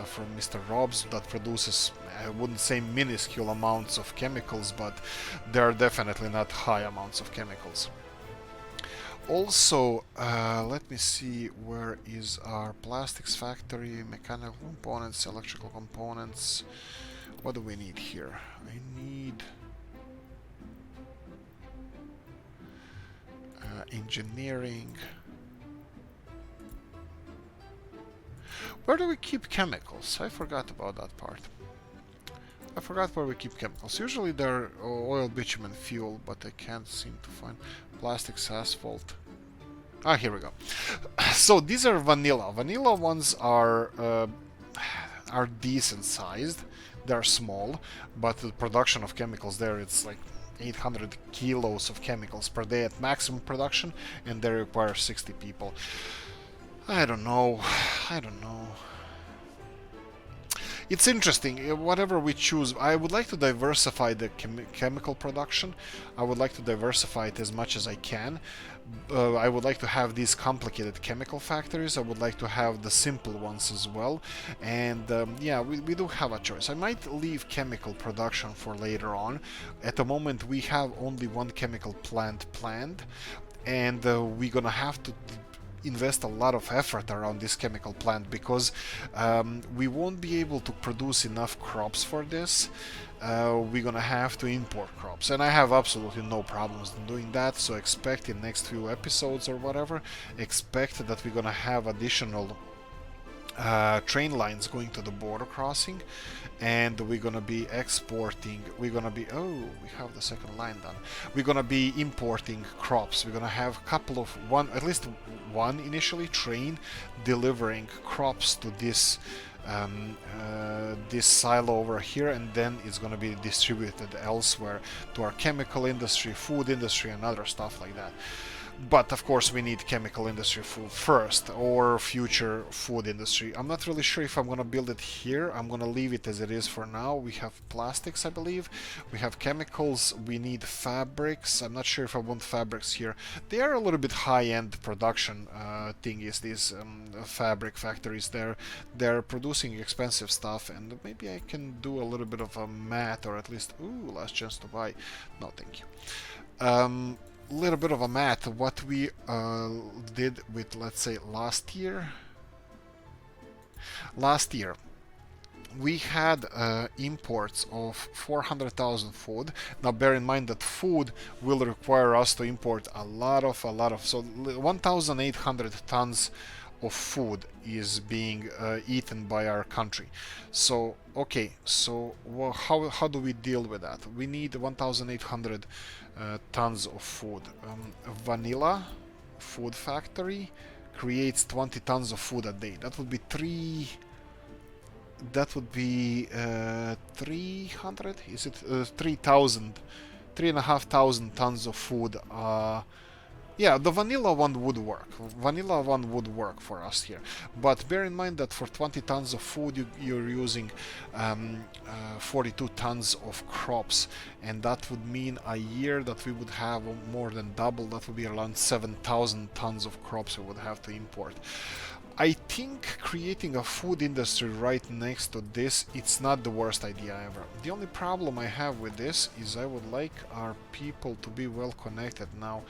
from Mr. Rob's that produces, I wouldn't say minuscule amounts of chemicals, but they are definitely not high amounts of chemicals. Also, let me see, where is our plastics factory, mechanical components, electrical components. What do we need here? I need engineering. Where do we keep chemicals? I forgot about that part. I forgot where we keep chemicals. Usually they're oil, bitumen, fuel, but I can't seem to find plastics, asphalt. Ah, here we go. So these are vanilla. Vanilla ones are decent sized. They're small, but the production of chemicals there, it's like 800 kilos of chemicals per day at maximum production, and they require 60 people. I don't know. It's interesting, whatever we choose. I would like to diversify the chemical production. I would like to diversify it as much as I can. I would like to have these complicated chemical factories. I would like to have the simple ones as well. And yeah, we do have a choice. I might leave chemical production for later on. At the moment, we have only one chemical plant planned, and we're gonna have to invest a lot of effort around this chemical plant, because we won't be able to produce enough crops for this. We're gonna have to import crops, and I have absolutely no problems in doing that, so expect in next few episodes or whatever, expect that we're gonna have additional train lines going to the border crossing, and we're gonna be exporting. We're gonna be we have the second line done. We're gonna be importing crops. We're gonna have a couple of at least one initially train delivering crops to this this silo over here, and then it's going to be distributed elsewhere to our chemical industry, food industry, and other stuff like that. But of course we need chemical industry food first, or future food industry. I'm not really sure if I'm gonna build it here. I'm gonna leave it as it is for now. We have plastics, I believe. We have chemicals. We need fabrics. I'm not sure if I want fabrics here. They are a little bit high-end production thingies, these fabric factories. They're producing expensive stuff, and maybe I can do a little bit of a mat, or at least last chance to buy. No, thank you. Little bit of a math what we did with, let's say, last year we had imports of 400,000 food. Now bear in mind that food will require us to import a lot of so 1,800 tons of food is being eaten by our country. So okay, so how do we deal with that? We need 1,800 tons of food. Vanilla food factory creates 20 tons of food a day. That would be 300. Is it 3,000? 3,500 tons of food. Yeah, the vanilla one would work. Vanilla one would work for us here. But bear in mind that for 20 tons of food, you're using 42 tons of crops. And that would mean a year that we would have more than double. That would be around 7,000 tons of crops we would have to import. I think creating a food industry right next to this, it's not the worst idea ever. The only problem I have with this is I would like our people to be well connected. Now,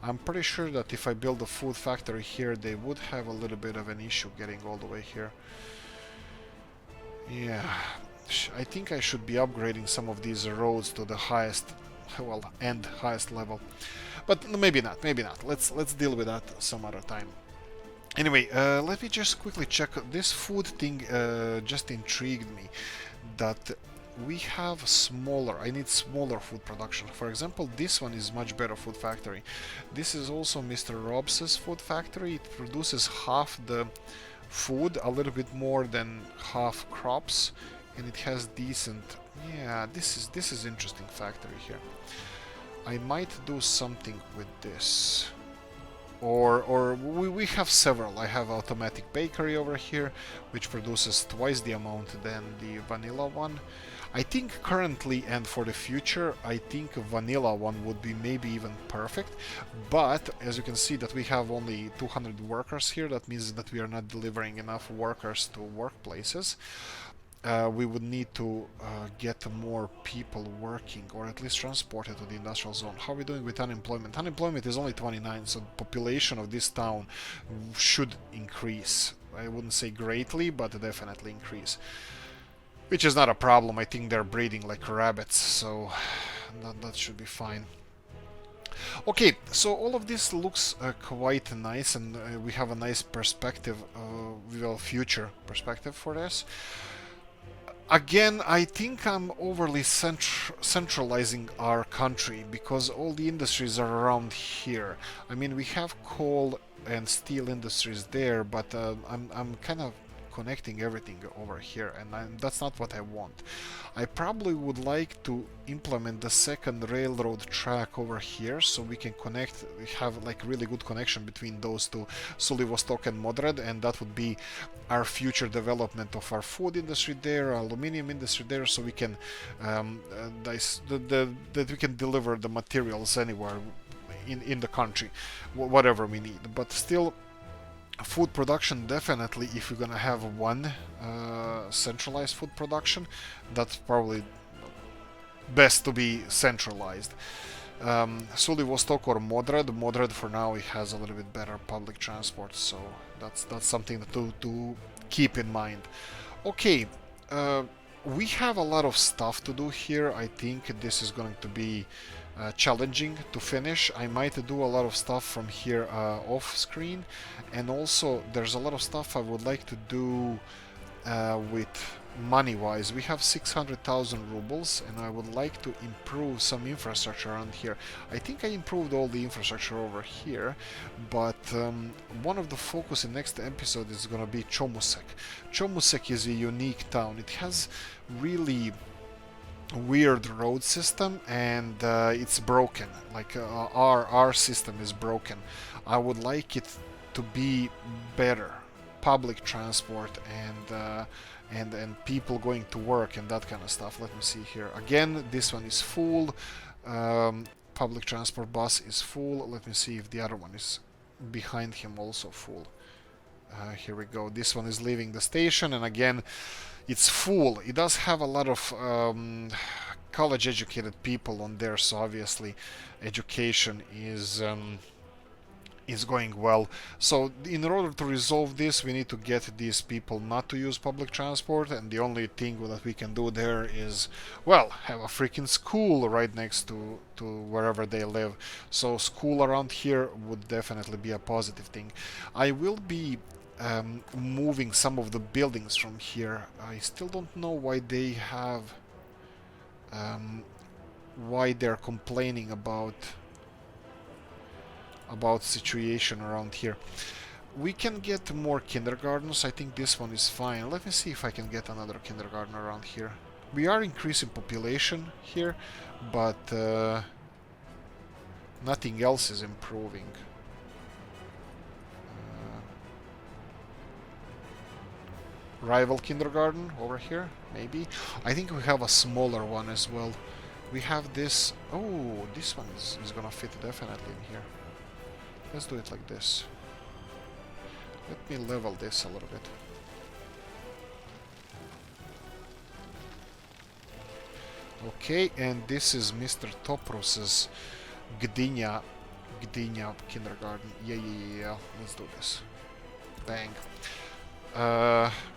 I'm pretty sure that if I build a food factory here, they would have a little bit of an issue getting all the way here. Yeah, I think I should be upgrading some of these roads to the highest, well, highest level. But maybe not, maybe not. Let's deal with that some other time. Anyway, let me just quickly check. This food thing just intrigued me, that we have I need smaller food production. For example, this one is much better food factory. This is also Mr. Robs's food factory. It produces half the food, a little bit more than half crops, and it has decent... Yeah, this is interesting factory here. I might do something with this. Or we have several. I have automatic bakery over here, which produces twice the amount than the vanilla one. I think currently and for the future, I think vanilla one would be maybe even perfect. But as you can see that we have only 200 workers here. That means that we are not delivering enough workers to workplaces. We would need to get more people working, or at least transported to the industrial zone. How are we doing with unemployment? Unemployment is only 29, so the population of this town should increase. I wouldn't say greatly, but definitely increase. Which is not a problem. I think they're breeding like rabbits, so that should be fine. Okay, so all of this looks quite nice, and we have a nice perspective, future perspective for this. Again, I think I'm overly centralizing our country, because all the industries are around here. I mean, we have coal and steel industries there, but I'm kind of connecting everything over here, and that's not what I want. I probably would like to implement the second railroad track over here, so we can have like really good connection between those two, Sulivostok and Modred, and that would be our future development of our food industry there, aluminium industry there, so we can that we can deliver the materials anywhere in the country, whatever we need. But still, food production, definitely, if we're gonna have one centralized food production, that's probably best to be centralized. Sulivostok or Modred for now, it has a little bit better public transport, so that's something to keep in mind. Okay, we have a lot of stuff to do here. I think this is going to be challenging to finish. I might do a lot of stuff from here off screen, and also there's a lot of stuff I would like to do with money-wise. We have 600,000 rubles, and I would like to improve some infrastructure around here. I think I improved all the infrastructure over here, but one of the focus in next episode is gonna be Chomusek. Chomusek is a unique town. It has really weird road system, and it's broken. Like our system is broken. I would like it to be better. Public transport and people going to work and that kind of stuff. Let me see here. Again, this one is full. Public transport bus is full. Let me see if the other one is behind him also full. Here we go. This one is leaving the station, and again, it's full. It does have a lot of college-educated people on there, so obviously education is going well. So in order to resolve this, we need to get these people not to use public transport, and the only thing that we can do there is, well, have a freaking school right next to wherever they live. So school around here would definitely be a positive thing. I will be moving some of the buildings from here. I still don't know why they have why they're complaining about situation around here. We can get more kindergartens. I think this one is fine. Let me see if I can get another kindergarten around here. We are increasing population here, but nothing else is improving. Rival kindergarten over here, maybe. I think we have a smaller one as well. We have this. Oh, this one is gonna fit definitely in here. Let's do it like this. Let me level this a little bit. Okay, and this is Mr. Toprus's Gdynia kindergarten. Yeah. Let's do this. Bang.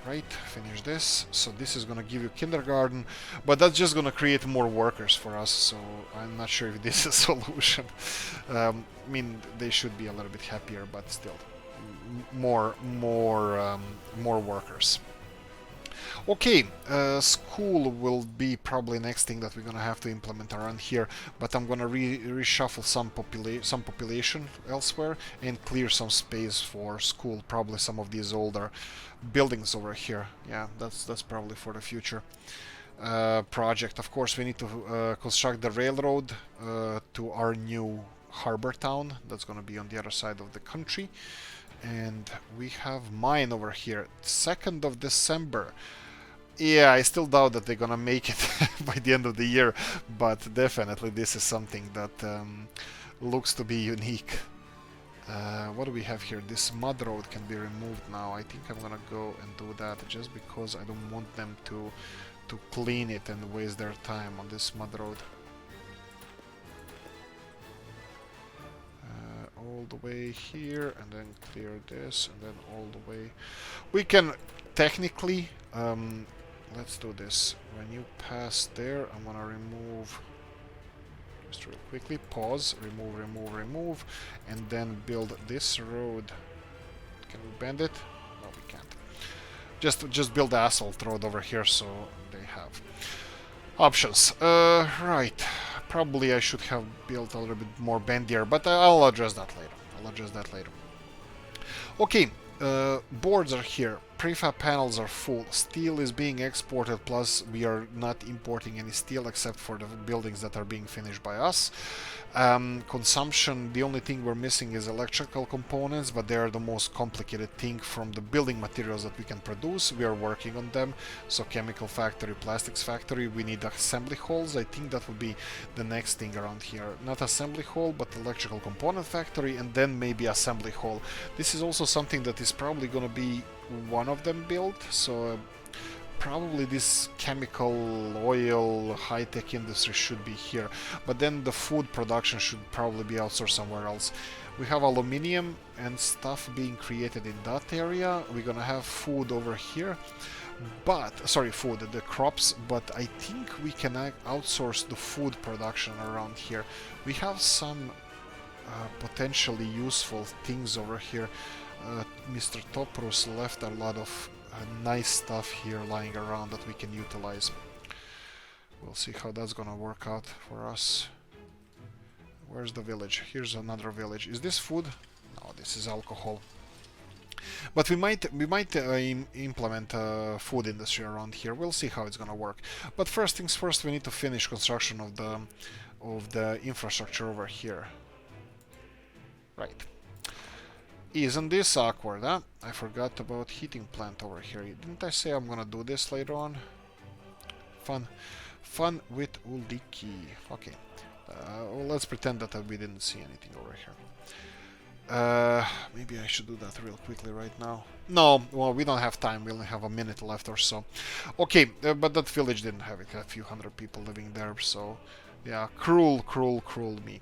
Right, finish this. So this is gonna give you kindergarten, but that's just gonna create more workers for us, so I'm not sure if this is a solution. I mean, they should be a little bit happier, but still, more workers. Okay, school will be probably next thing that we're gonna have to implement around here, but I'm gonna reshuffle some population elsewhere and clear some space for school. Probably some of these older buildings over here. Yeah, that's probably for the future project. Of course, we need to construct the railroad to our new harbor town. That's gonna be on the other side of the country. And we have mine over here, 2nd of December. Yeah, I still doubt that they're gonna make it by the end of the year, but definitely this is something that looks to be unique. What do we have here? This mud road can be removed now. I think I'm gonna go and do that just because I don't want them to clean it and waste their time on this mud road. All the way here, and then clear this, and then all the way. We can technically, let's do this. When you pass there, I'm gonna remove, just real quickly, pause, remove, and then build this road. Can we bend it? No, we can't. Just build the asphalt road over here, so they have options. Right. Probably I should have built a little bit more bendier, but I'll address that later. Okay, boards are here. Prefab panels are full. Steel is being exported, plus we are not importing any steel except for the buildings that are being finished by us. Consumption, the only thing we're missing is electrical components, but they are the most complicated thing from the building materials that we can produce. We are working on them. So chemical factory, plastics factory, we need assembly halls. I think that would be the next thing around here. Not assembly hall, but electrical component factory, and then maybe assembly hall. This is also something that is probably going to be one of them built, so probably this chemical, oil, high-tech industry should be here, but then the food production should probably be outsourced somewhere else. We have aluminium and stuff being created in that area. We're gonna have food over here. But, sorry, food, the crops, but I think we can outsource the food production around here. We have some potentially useful things over here. Mr. Toprus left a lot of nice stuff here lying around that we can utilize. We'll see how that's gonna work out for us. Where's the village? Here's another village. Is this food? No, this is alcohol. But we might implement a food industry around here. We'll see how it's gonna work. But first things first, we need to finish construction of the infrastructure over here. Right. Isn't this awkward, huh? I forgot about heating plant over here. Didn't I say I'm gonna do this later on? Fun with Oolykee. Okay. Well, let's pretend that we didn't see anything over here. Maybe I should do that real quickly right now. No, well, we don't have time. We only have a minute left or so. Okay, but that village didn't have it. It had a few hundred people living there, so... yeah, cruel me.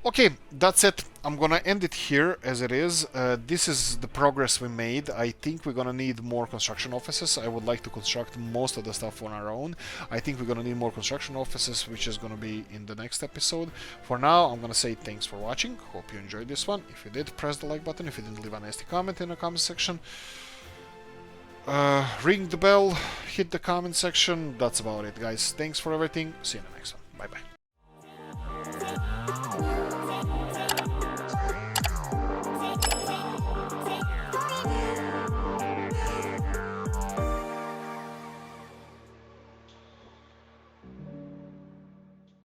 Okay, that's it. I'm gonna end it here as it is. This is the progress we made. I think we're gonna need more construction offices. I would like to construct most of the stuff on our own. I think we're gonna need more construction offices, which is gonna be in the next episode. For now, I'm gonna say thanks for watching. Hope you enjoyed this one. If you did, press the like button. If you didn't, leave a nasty comment in the comment section. Ring the bell, hit the comment section. That's about it, guys. Thanks for everything. See you in the next one. Bye bye.